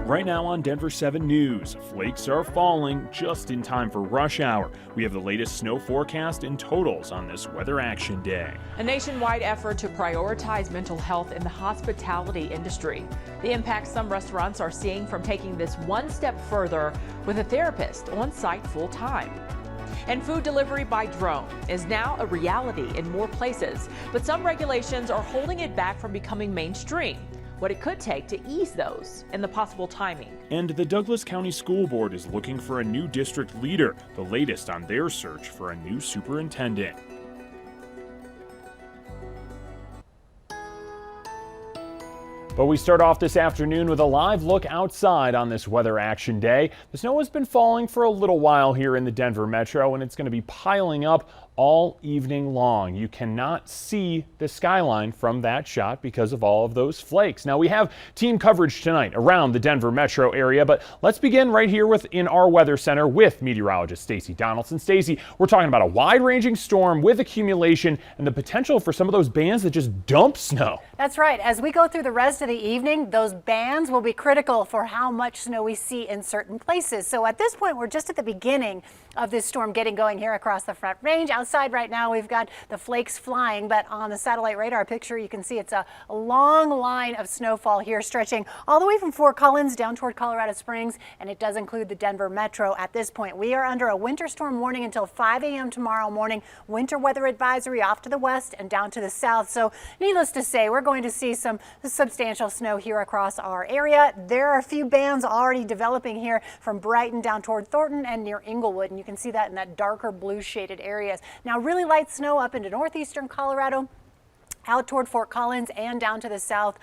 Right now on Denver 7 News, flakes are falling just in time for rush hour. We have the latest snow forecast and totals on this Weather Action Day. A nationwide effort to prioritize mental health in the hospitality industry. The impact some restaurants are seeing from taking this one step further with a therapist on site full time. And food delivery by drone is now a reality in more places, but some regulations are holding it back from becoming mainstream. What it could take to ease those and the possible timing. And the Douglas County School Board is looking for a new district leader, the latest on their search for a new superintendent. But we start off this afternoon with a live look outside on this Weather Action Day. The snow has been falling for a little while here in the Denver metro, and it's going to be piling up all evening long. You cannot see the skyline from that shot because of all of those flakes. Now we have team coverage tonight around the Denver metro area, but let's begin right here in our weather center with meteorologist Stacey Donaldson. Stacey, we're talking about a wide-ranging storm with accumulation and the potential for some of those bands that just dump snow. That's right. As we go through the rest of the evening, those bands will be critical for how much snow we see in certain places. So at this point, we're just at the beginning of this storm getting going here across the Front Range. Outside right now, we've got the flakes flying, but on the satellite radar picture, you can see it's a long line of snowfall here stretching all the way from Fort Collins down toward Colorado Springs, and it does include the Denver metro at this point. We are under a winter storm warning until 5 a.m. tomorrow morning. Winter weather advisory off to the west and down to the south. So needless to say, we're going to see some substantial snow here across our area. There are a few bands already developing here from Brighton down toward Thornton and near Inglewood, and you can see that in that darker blue shaded areas. Now really light snow up into northeastern Colorado, out toward Fort Collins and down to the south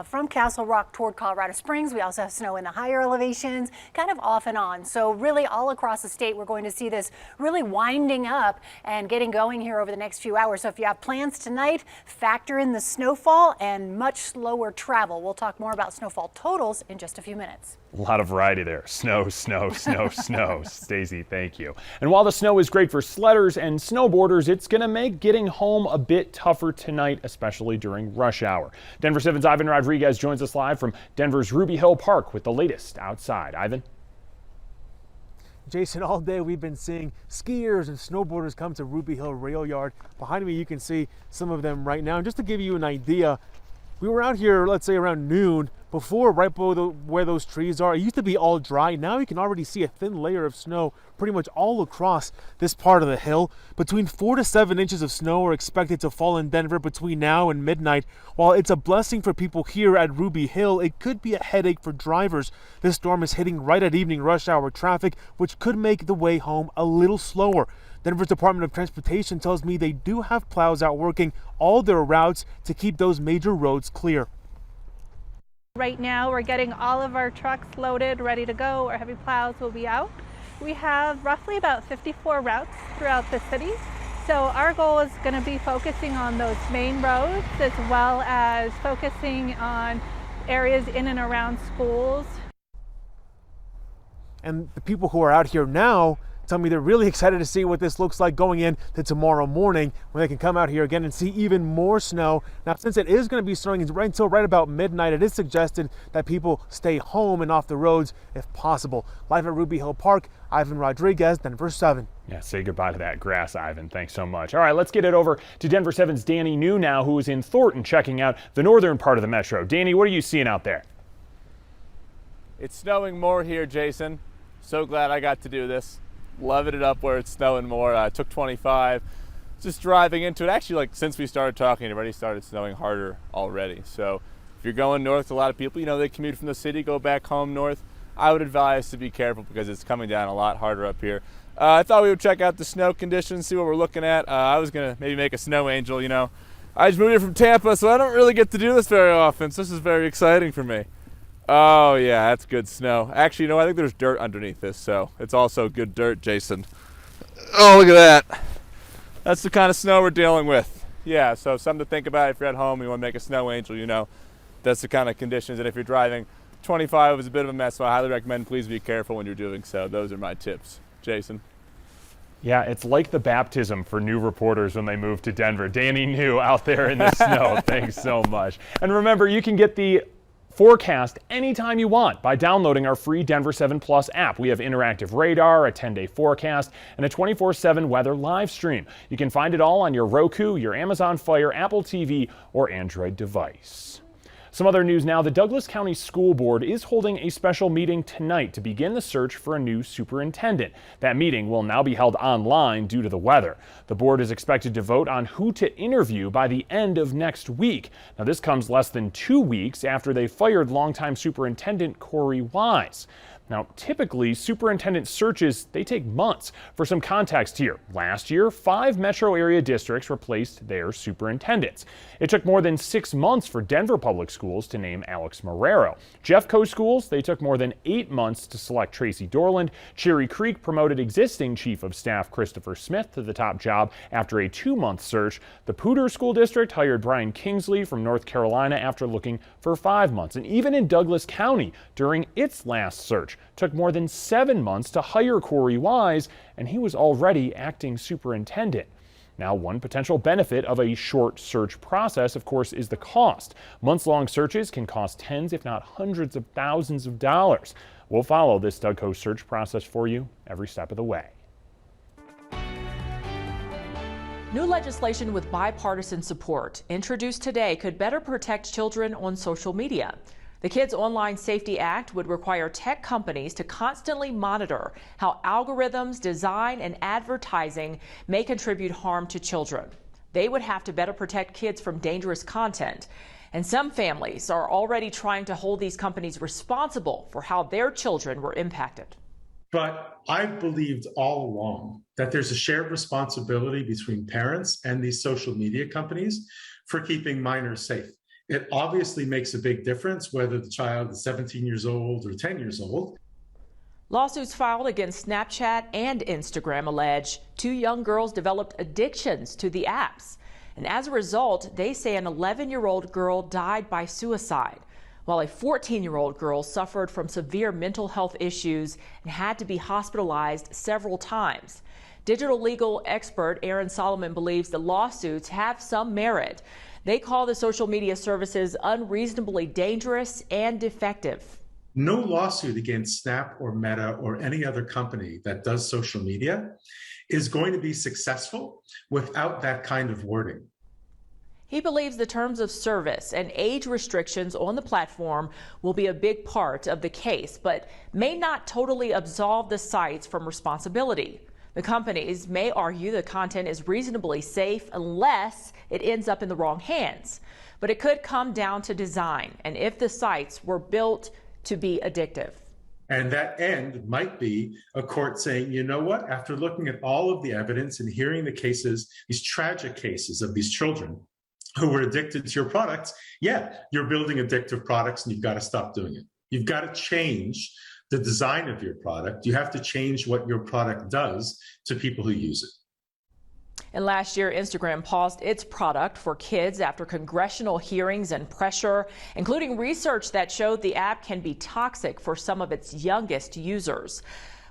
from Castle Rock toward Colorado Springs. We also have snow in the higher elevations, kind of off and on. So really all across the state, we're going to see this really winding up and getting going here over the next few hours. So if you have plans tonight, factor in the snowfall and much slower travel. We'll talk more about snowfall totals in just a few minutes. A lot of variety there. Snow, snow, snow, snow. Stacey, thank you. And while the snow is great for sledders and snowboarders, it's going to make getting home a bit tougher tonight, especially during rush hour. Denver 7's Ivan Rodriguez joins us live from Denver's Ruby Hill Park with the latest outside. Ivan? Jason, all day we've been seeing skiers and snowboarders come to Ruby Hill Rail Yard. Behind me, you can see some of them right now. And just to give you an idea, we were out here, let's say around noon, before, right below where those trees are. It used to be all dry. Now you can already see a thin layer of snow pretty much all across this part of the hill. Between 4 to 7 inches of snow are expected to fall in Denver between now and midnight. While it's a blessing for people here at Ruby Hill, it could be a headache for drivers. This storm is hitting right at evening rush hour traffic, which could make the way home a little slower. Denver's Department of Transportation tells me they do have plows out working all their routes to keep those major roads clear. Right now we're getting all of our trucks loaded, ready to go. Our heavy plows will be out. We have roughly about 54 routes throughout the city. So our goal is going to be focusing on those main roads as well as focusing on areas in and around schools. And the people who are out here now tell me they're really excited to see what this looks like going into tomorrow morning when they can come out here again and see even more snow. Now, since it is going to be snowing until right about midnight, it is suggested that people stay home and off the roads if possible. Live at Ruby Hill Park, Ivan Rodriguez, Denver 7. Yeah, say goodbye to that grass, Ivan. Thanks so much. All right, let's get it over to Denver 7's Danny New now, who is in Thornton checking out the northern part of the metro. Danny, what are you seeing out there? It's snowing more here, Jason. So glad I got to do this. Loving it up where it's snowing more. I took 25. Just driving into it. Actually, like since we started talking, it already started snowing harder already. So if you're going north, a lot of people, they commute from the city, go back home north. I would advise to be careful because it's coming down a lot harder up here. I thought we would check out the snow conditions, see what we're looking at. I was going to maybe make a snow angel, I just moved here from Tampa, so I don't really get to do this very often. So this is very exciting for me. Oh yeah, that's good snow. Actually, I think there's dirt underneath this, so it's also good dirt, Jason. Oh, look at that. That's the kind of snow we're dealing with. Yeah, so something to think about if you're at home, you want to make a snow angel, that's the kind of conditions. And if you're driving, 25 is a bit of a mess, so I highly recommend please be careful when you're doing so. Those are my tips. Jason. Yeah, it's like the baptism for new reporters when they move to Denver. Danny New out there in the snow. Thanks so much. And remember, you can get the forecast anytime you want by downloading our free Denver 7 Plus app. We have interactive radar, a 10-day forecast, and a 24/7 weather live stream. You can find it all on your Roku, your Amazon Fire, Apple TV, or Android device. Some other news now. The Douglas County School Board is holding a special meeting tonight to begin the search for a new superintendent. That meeting will now be held online due to the weather. The board is expected to vote on who to interview by the end of next week. Now, this comes less than 2 weeks after they fired longtime superintendent Corey Wise. Now, typically, superintendent searches, they take months. For some context here, last year, 5 metro area districts replaced their superintendents. It took more than 6 months for Denver Public Schools to name Alex Marrero. Jeffco Schools, they took more than 8 months to select Tracy Dorland. Cherry Creek promoted existing Chief of Staff Christopher Smith to the top job after a 2-month search. The Poudre School District hired Brian Kingsley from North Carolina after looking for 5 months. And even in Douglas County, during its last search, took more than 7 months to hire Corey Wise, and he was already acting superintendent. Now, one potential benefit of a short search process, of course, is the cost. Months-long searches can cost tens, if not hundreds of thousands of dollars. We'll follow this Dougco search process for you every step of the way. New legislation with bipartisan support introduced today could better protect children on social media. The Kids Online Safety Act would require tech companies to constantly monitor how algorithms, design, and advertising may contribute harm to children. They would have to better protect kids from dangerous content. And some families are already trying to hold these companies responsible for how their children were impacted. But I've believed all along that there's a shared responsibility between parents and these social media companies for keeping minors safe. It obviously makes a big difference whether the child is 17 years old or 10 years old. Lawsuits filed against Snapchat and Instagram allege 2 young girls developed addictions to the apps. And as a result, they say an 11-year-old girl died by suicide, while a 14-year-old girl suffered from severe mental health issues and had to be hospitalized several times. Digital legal expert Aaron Solomon believes the lawsuits have some merit. They call the social media services unreasonably dangerous and defective. No lawsuit against Snap or Meta or any other company that does social media is going to be successful without that kind of wording. He believes the terms of service and age restrictions on the platform will be a big part of the case, but may not totally absolve the sites from responsibility. The companies may argue the content is reasonably safe unless it ends up in the wrong hands. But it could come down to design and if the sites were built to be addictive. And that end might be a court saying, you know what, after looking at all of the evidence and hearing the cases, these tragic cases of these children who were addicted to your products, yeah, you're building addictive products and you've got to stop doing it. You've got to change the design of your product. You have to change what your product does to people who use it. And last year, Instagram paused its product for kids after congressional hearings and pressure, including research that showed the app can be toxic for some of its youngest users.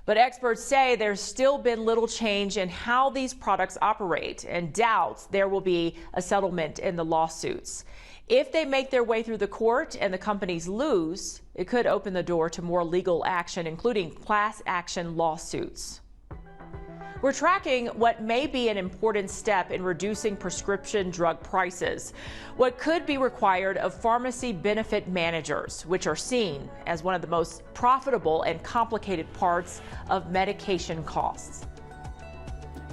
But experts say there's still been little change in how these products operate and doubts there will be a settlement in the lawsuits. If they make their way through the court and the companies lose, it could open the door to more legal action, including class action lawsuits. We're tracking what may be an important step in reducing prescription drug prices, what could be required of pharmacy benefit managers, which are seen as one of the most profitable and complicated parts of medication costs.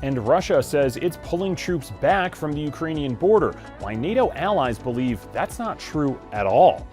And Russia says it's pulling troops back from the Ukrainian border, while NATO allies believe that's not true at all.